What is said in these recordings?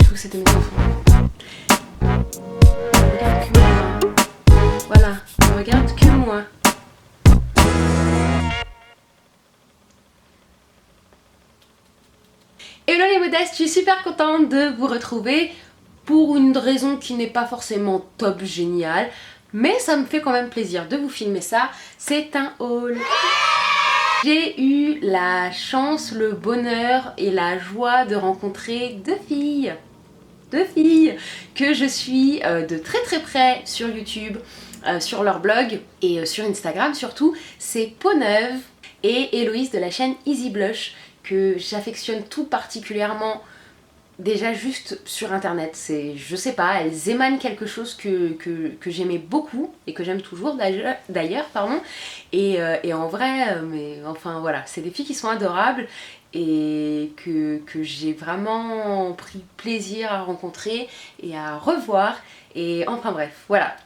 tout que c'était mes enfants. Ne regarde que moi. Voilà, ne regarde que moi. Hello les modestes, je suis super contente de vous retrouver pour une raison qui n'est pas forcément top géniale, mais ça me fait quand même plaisir de vous filmer ça. C'est un haul. J'ai eu la chance, le bonheur et la joie de rencontrer deux filles que je suis de très très près sur YouTube, sur leur blog et sur Instagram surtout. C'est Peau-Neuve et Héloïse de la chaîne Easy Blush que j'affectionne tout particulièrement. Déjà juste sur internet, je sais pas, elles émanent quelque chose que j'aimais beaucoup et que j'aime toujours d'ailleurs, pardon. Et en vrai, mais enfin voilà, c'est des filles qui sont adorables et que j'ai vraiment pris plaisir à rencontrer et à revoir. Et enfin bref, voilà.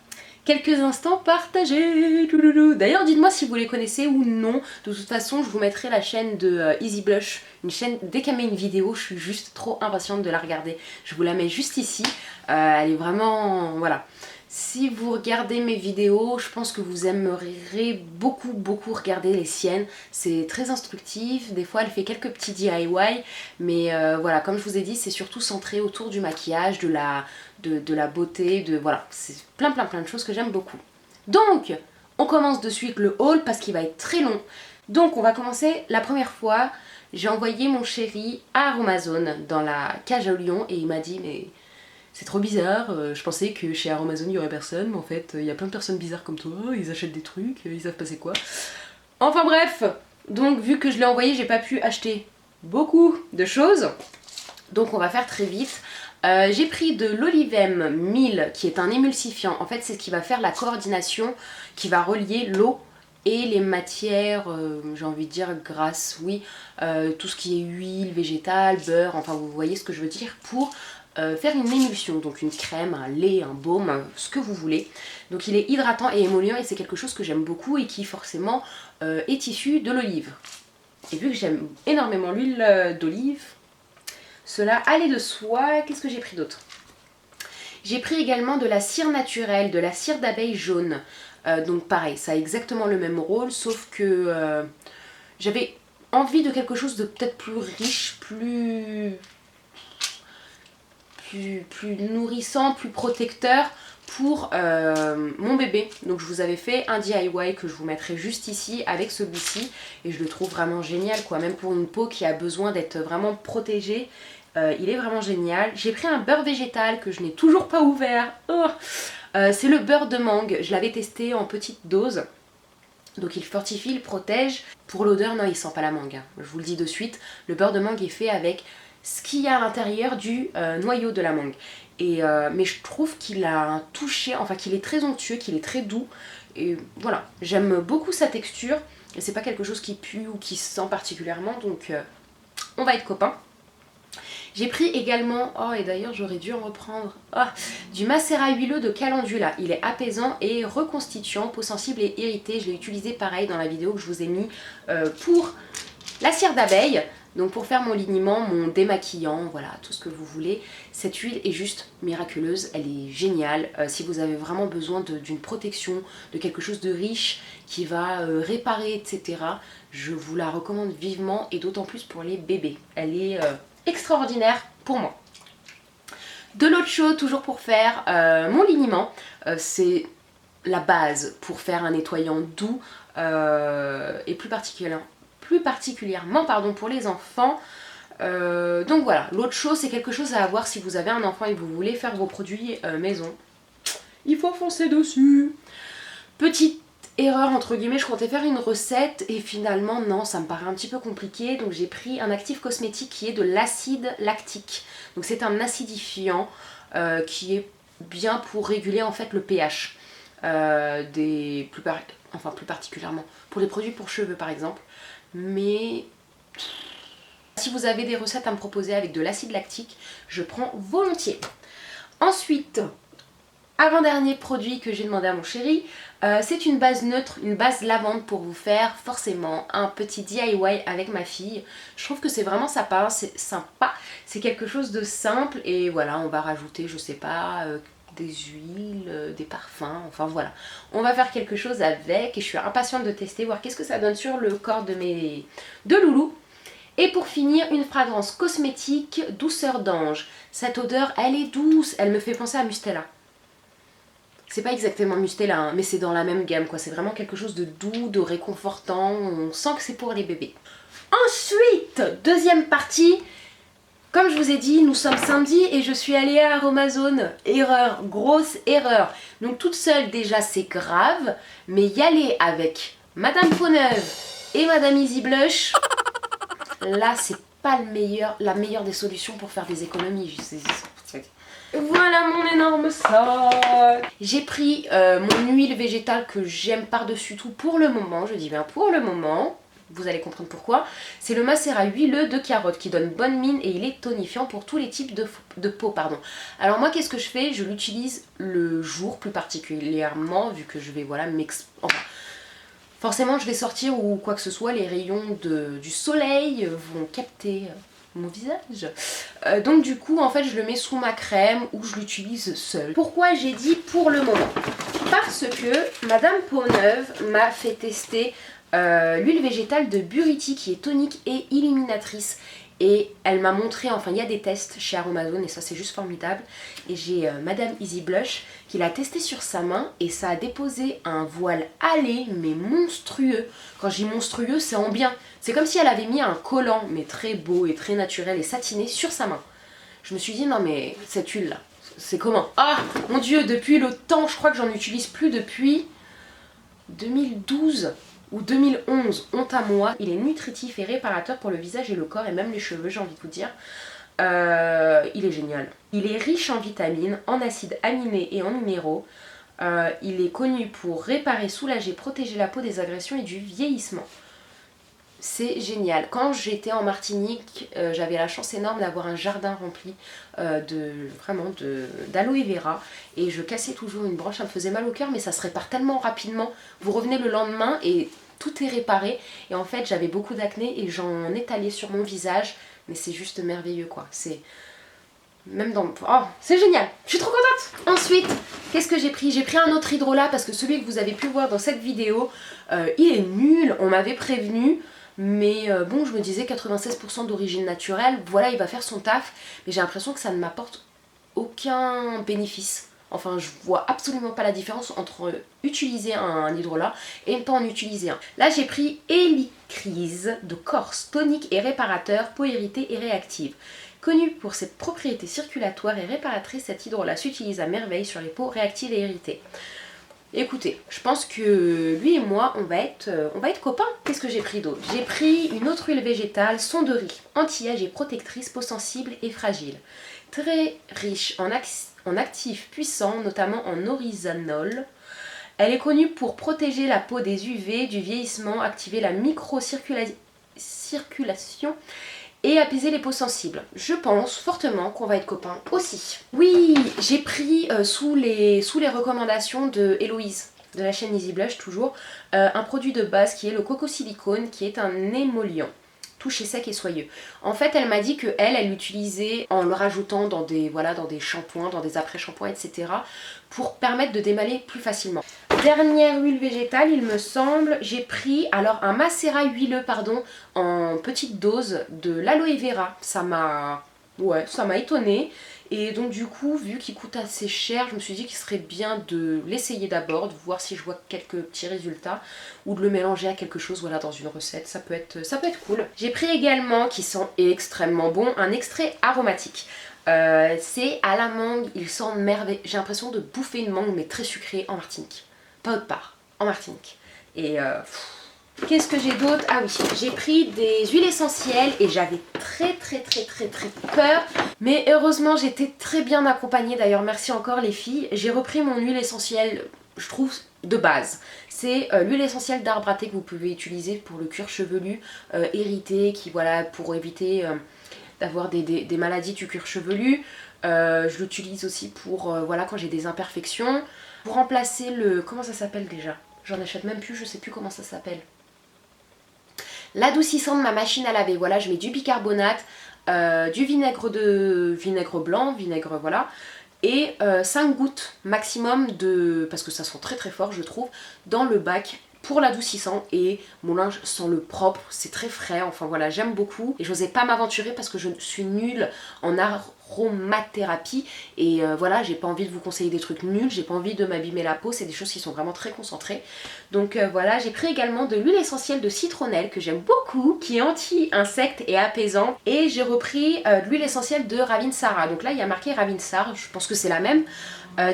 Quelques instants partagés. D'ailleurs, dites-moi si vous les connaissez ou non. De toute façon, je vous mettrai la chaîne de Easy Blush. Une chaîne, dès qu'elle met une vidéo, je suis juste trop impatiente de la regarder. Je vous la mets juste ici. Elle est vraiment... Voilà. Si vous regardez mes vidéos, je pense que vous aimerez beaucoup regarder les siennes. C'est très instructif. Des fois, elle fait quelques petits DIY. Mais voilà, comme je vous ai dit, c'est surtout centré autour du maquillage, de la beauté, voilà, c'est plein de choses que j'aime beaucoup. Donc, on commence de suite le haul parce qu'il va être très long. Donc, on va commencer la première fois. J'ai envoyé mon chéri à Aromazone dans la cage à lion et il m'a dit mais c'est trop bizarre, je pensais que chez Aromazone il y aurait personne, mais en fait il y a plein de personnes bizarres comme toi, ils achètent des trucs, ils savent pas c'est quoi. Enfin bref, donc vu que je l'ai envoyé, j'ai pas pu acheter beaucoup de choses. Donc on va faire très vite. J'ai pris de l'Olivem 1000 qui est un émulsifiant. En fait c'est ce qui va faire la coordination, qui va relier l'eau et les matières, j'ai envie de dire grasses, oui, tout ce qui est huile, végétale, beurre, enfin vous voyez ce que je veux dire, pour faire une émulsion, donc une crème, un lait, un baume, ce que vous voulez. Donc il est hydratant et émollient et c'est quelque chose que j'aime beaucoup et qui forcément est issu de l'olive. Et vu que j'aime énormément l'huile d'olive, cela allait de soi. Qu'est-ce que j'ai pris d'autre? J'ai pris également de la cire naturelle, de la cire d'abeille jaune. Donc pareil, ça a exactement le même rôle, sauf que j'avais envie de quelque chose de peut-être plus riche, plus nourrissant, plus protecteur pour mon bébé. Donc je vous avais fait un DIY que je vous mettrai juste ici avec celui-ci et je le trouve vraiment génial quoi, même pour une peau qui a besoin d'être vraiment protégée. Il est vraiment génial. J'ai pris un beurre végétal que je n'ai toujours pas ouvert. Oh, c'est le beurre de mangue. Je l'avais testé en petite dose. Donc il fortifie, il protège. Pour l'odeur, non, il sent pas la mangue. Hein. Je vous le dis de suite. Le beurre de mangue est fait avec ce qu'il y a à l'intérieur du noyau de la mangue. Mais je trouve qu'il a un toucher, enfin qu'il est très onctueux, qu'il est très doux. Et voilà, j'aime beaucoup sa texture. Et c'est pas quelque chose qui pue ou qui sent particulièrement. Donc on va être copains. J'ai pris également, oh et d'ailleurs j'aurais dû en reprendre, du macérat huileux de calendula. Il est apaisant et reconstituant, peau sensible et irritée. Je l'ai utilisé pareil dans la vidéo que je vous ai mis pour la cire d'abeille. Donc pour faire mon lignement, mon démaquillant, voilà, tout ce que vous voulez. Cette huile est juste miraculeuse, elle est géniale. Si vous avez vraiment besoin d'une protection, de quelque chose de riche qui va réparer, etc., je vous la recommande vivement et d'autant plus pour les bébés. Elle est extraordinaire pour moi. De l'eau de chaude toujours pour faire mon liniment. C'est la base pour faire un nettoyant doux et plus particulièrement pardon, pour les enfants. Donc voilà, l'eau de chaude c'est quelque chose à avoir si vous avez un enfant et que vous voulez faire vos produits maison. Il faut foncer dessus. Petite erreur entre guillemets, je comptais faire une recette et finalement non, ça me paraît un petit peu compliqué. Donc j'ai pris un actif cosmétique qui est de l'acide lactique. Donc c'est un acidifiant qui est bien pour réguler en fait le pH. Plus particulièrement pour les produits pour cheveux par exemple. Mais si vous avez des recettes à me proposer avec de l'acide lactique, je prends volontiers. Ensuite, Avant-dernier produit que j'ai demandé à mon chéri, c'est une base neutre, une base lavande pour vous faire forcément un petit DIY avec ma fille. Je trouve que c'est vraiment sympa, c'est quelque chose de simple et voilà, on va rajouter, je sais pas, des huiles, des parfums, enfin voilà. On va faire quelque chose avec et je suis impatiente de tester, voir qu'est-ce que ça donne sur le corps de mes deux loulous. Et pour finir, une fragrance cosmétique douceur d'ange. Cette odeur, elle est douce, elle me fait penser à Mustela. C'est pas exactement Mustela, hein, mais c'est dans la même gamme, quoi. C'est vraiment quelque chose de doux, de réconfortant. On sent que c'est pour les bébés. Ensuite, deuxième partie. Comme je vous ai dit, nous sommes samedi et je suis allée à Aromazone. Erreur, grosse erreur. Donc toute seule déjà c'est grave, mais y aller avec Madame Peau-Neuve et Madame Easy Blush, là c'est pas la meilleure des solutions pour faire des économies. Voilà mon énorme sac. J'ai pris mon huile végétale que j'aime par-dessus tout pour le moment. Je dis bien pour le moment. Vous allez comprendre pourquoi. C'est le macérat huileux de carotte qui donne bonne mine et il est tonifiant pour tous les types de peau. Alors moi qu'est-ce que je fais? Je l'utilise le jour plus particulièrement vu que je vais voilà forcément je vais sortir ou quoi que ce soit, les rayons du soleil vont capter mon visage. Donc du coup en fait je le mets sous ma crème ou je l'utilise seule. Pourquoi j'ai dit pour le moment? Parce que Madame Peau-Neuve m'a fait tester l'huile végétale de Buriti qui est tonique et illuminatrice. Et elle m'a montré, enfin il y a des tests chez Aromazone et ça c'est juste formidable. Et j'ai Madame Easy Blush qui l'a testé sur sa main et ça a déposé un voile hâlé mais monstrueux. Quand je dis monstrueux c'est en bien. C'est comme si elle avait mis un collant mais très beau et très naturel et satiné sur sa main. Je me suis dit non mais cette huile là, c'est comment? Ah mon dieu, depuis le temps, je crois que j'en utilise plus depuis 2012 ou 2011, honte à moi. Il est nutritif et réparateur pour le visage et le corps et même les cheveux, j'ai envie de vous dire. Il est génial. Il est riche en vitamines, en acides aminés et en minéraux. Il est connu pour réparer, soulager, protéger la peau des agressions et du vieillissement. C'est génial. Quand j'étais en Martinique, j'avais la chance énorme d'avoir un jardin rempli d'aloe vera et je cassais toujours une branche, ça me faisait mal au cœur mais ça se répare tellement rapidement. Vous revenez le lendemain et tout est réparé et en fait j'avais beaucoup d'acné et j'en étalais sur mon visage mais c'est juste merveilleux quoi. C'est même dans... Oh, c'est génial. Je suis trop contente. Ensuite, qu'est-ce que j'ai pris? J'ai pris un autre hydrolat parce que celui que vous avez pu voir dans cette vidéo, il est nul. On m'avait prévenu. Mais bon, je me disais 96% d'origine naturelle, voilà, il va faire son taf. Mais j'ai l'impression que ça ne m'apporte aucun bénéfice. Enfin, je vois absolument pas la différence entre utiliser un hydrolat et ne pas en utiliser un. Là, j'ai pris Helicrise de Corse, tonique et réparateur, peau irritée et réactive. Connu pour ses propriétés circulatoires et réparatrices, cet hydrolat s'utilise à merveille sur les peaux réactives et irritées. Écoutez, je pense que lui et moi, on va être copains. Qu'est-ce que j'ai pris d'autre? J'ai pris une autre huile végétale, son de riz, anti-âge et protectrice, peau sensible et fragile. Très riche en actifs puissants, notamment en oryzanol. Elle est connue pour protéger la peau des UV, du vieillissement, activer la microcirculation et apaiser les peaux sensibles. Je pense fortement qu'on va être copains aussi. Oui, j'ai pris sous les recommandations de Héloïse, de la chaîne Easy Blush toujours, un produit de base qui est le coco silicone, qui est un émollient. Touché sec et soyeux. En fait, elle m'a dit que elle l'utilisait en le rajoutant dans des shampoings, dans des après-shampoings, etc. pour permettre de démaler plus facilement. Dernière huile végétale, il me semble, j'ai pris alors un macérat huileux, en petite dose de l'aloe vera. Ça m'a étonnée. Et donc du coup, vu qu'il coûte assez cher, je me suis dit qu'il serait bien de l'essayer d'abord, de voir si je vois quelques petits résultats, ou de le mélanger à quelque chose, voilà, dans une recette, ça peut être cool. J'ai pris également, qui sent extrêmement bon, un extrait aromatique. C'est à la mangue, il sent merveilleux, j'ai l'impression de bouffer une mangue mais très sucrée en Martinique. Pas autre part, en Martinique. Et qu'est-ce que j'ai d'autre? Ah oui, j'ai pris des huiles essentielles et j'avais très peur. Mais heureusement, j'étais très bien accompagnée. D'ailleurs, merci encore les filles. J'ai repris mon huile essentielle, je trouve, de base. C'est l'huile essentielle d'arbre à thé que vous pouvez utiliser pour le cuir chevelu irrité, qui voilà, pour éviter d'avoir des maladies du cuir chevelu. Je l'utilise aussi pour voilà, quand j'ai des imperfections. Pour remplacer le... Comment ça s'appelle déjà? J'en achète même plus, je sais plus comment ça s'appelle. L'adoucissant de ma machine à laver. Voilà, je mets du bicarbonate, du vinaigre blanc, voilà. Et 5 gouttes maximum de... Parce que ça sent très très fort je trouve. Dans le bac pour l'adoucissant et mon linge sent le propre, c'est très frais, enfin voilà, j'aime beaucoup et j'osais pas m'aventurer parce que je suis nulle en aromathérapie et voilà, j'ai pas envie de vous conseiller des trucs nuls, j'ai pas envie de m'abîmer la peau, c'est des choses qui sont vraiment très concentrées. Donc voilà, j'ai pris également de l'huile essentielle de citronnelle que j'aime beaucoup, qui est anti-insecte et apaisant, et j'ai repris de l'huile essentielle de Ravinsara. Donc là il y a marqué Ravinsara, je pense que c'est la même,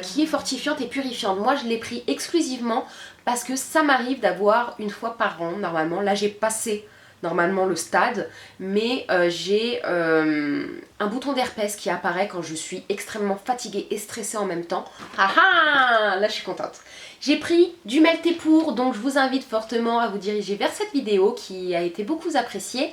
qui est fortifiante et purifiante. Moi je l'ai pris exclusivement parce que ça m'arrive d'avoir une fois par an normalement. Là j'ai passé normalement le stade, mais j'ai un bouton d'herpès qui apparaît quand je suis extrêmement fatiguée et stressée en même temps. Ah ah, là je suis contente. J'ai pris du Melt-et-Pour, donc je vous invite fortement à vous diriger vers cette vidéo qui a été beaucoup appréciée,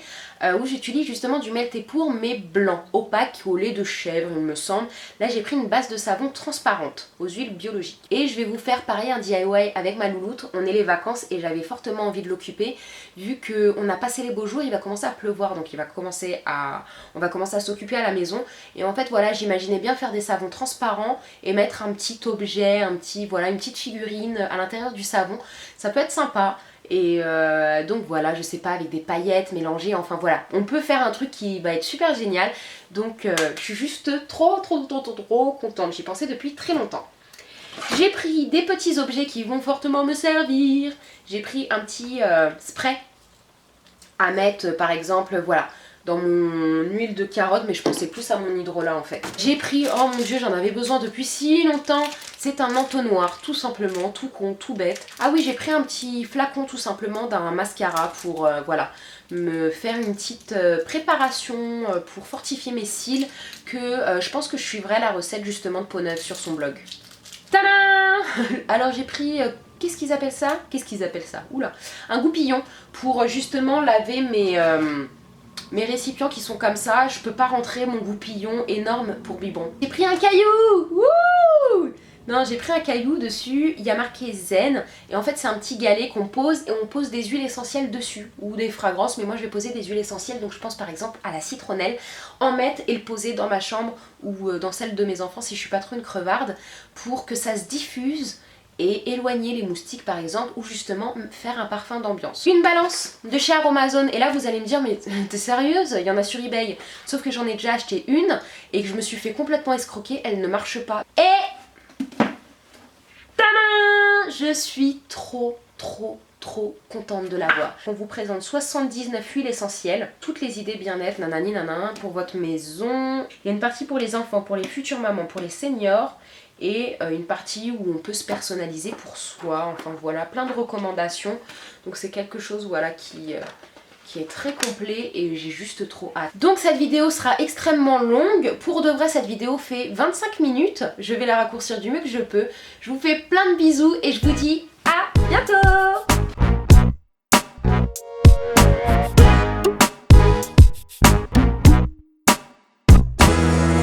où j'utilise justement du Melt-et-Pour mais blanc, opaque, au lait de chèvre il me semble. Là j'ai pris une base de savon transparente aux huiles biologiques. Et je vais vous faire pareil un DIY avec ma louloute. On est les vacances et j'avais fortement envie de l'occuper vu qu'on a passé les beaux jours, il va commencer à pleuvoir, donc on va commencer à s'occuper à la maison. Et en fait voilà, j'imaginais bien faire des savons transparents et mettre un petit objet, voilà, une petite figurine à l'intérieur du savon. Ça peut être sympa. Et donc voilà, je sais pas, avec des paillettes mélangées, enfin voilà, on peut faire un truc qui va être super génial. Donc je suis juste trop contente, j'y pensais depuis très longtemps. J'ai pris des petits objets qui vont fortement me servir. J'ai pris un petit spray à mettre par exemple, voilà, dans mon huile de carotte, mais je pensais plus à mon hydrolat en fait. J'ai pris, oh mon dieu, j'en avais besoin depuis si longtemps, c'est un entonnoir, tout simplement, tout con, tout bête. Ah oui, j'ai pris un petit flacon tout simplement d'un mascara pour, voilà, me faire une petite préparation pour fortifier mes cils, que je pense que je suivrai la recette justement de Peau-Neuve sur son blog. Tadam! Alors j'ai pris... Qu'est-ce qu'ils appellent ça? Oula, un goupillon pour justement laver mes récipients qui sont comme ça. Je peux pas rentrer mon goupillon énorme pour biberon. J'ai pris un caillou! Wouh! Non, j'ai pris un caillou dessus, il y a marqué Zen, et en fait c'est un petit galet qu'on pose et on pose des huiles essentielles dessus, ou des fragrances, mais moi je vais poser des huiles essentielles, donc je pense par exemple à la citronnelle, en mettre et le poser dans ma chambre ou dans celle de mes enfants si je suis pas trop une crevarde, pour que ça se diffuse et éloigner les moustiques par exemple, ou justement faire un parfum d'ambiance. Une balance de chez Aromazone, et là vous allez me dire mais t'es sérieuse? Il y en a sur eBay, sauf que j'en ai déjà acheté une et que je me suis fait complètement escroquer, elle ne marche pas. Et tadam! Je suis trop contente de l'avoir. On vous présente 79 huiles essentielles, toutes les idées bien-être, nanani nanana, pour votre maison. Il y a une partie pour les enfants, pour les futures mamans, pour les seniors, et une partie où on peut se personnaliser pour soi, enfin voilà, plein de recommandations. Donc c'est quelque chose voilà qui est très complet et j'ai juste trop hâte. Donc cette vidéo sera extrêmement longue. Pour de vrai, cette vidéo fait 25 minutes. Je vais la raccourcir du mieux que je peux. Je vous fais plein de bisous et je vous dis à bientôt!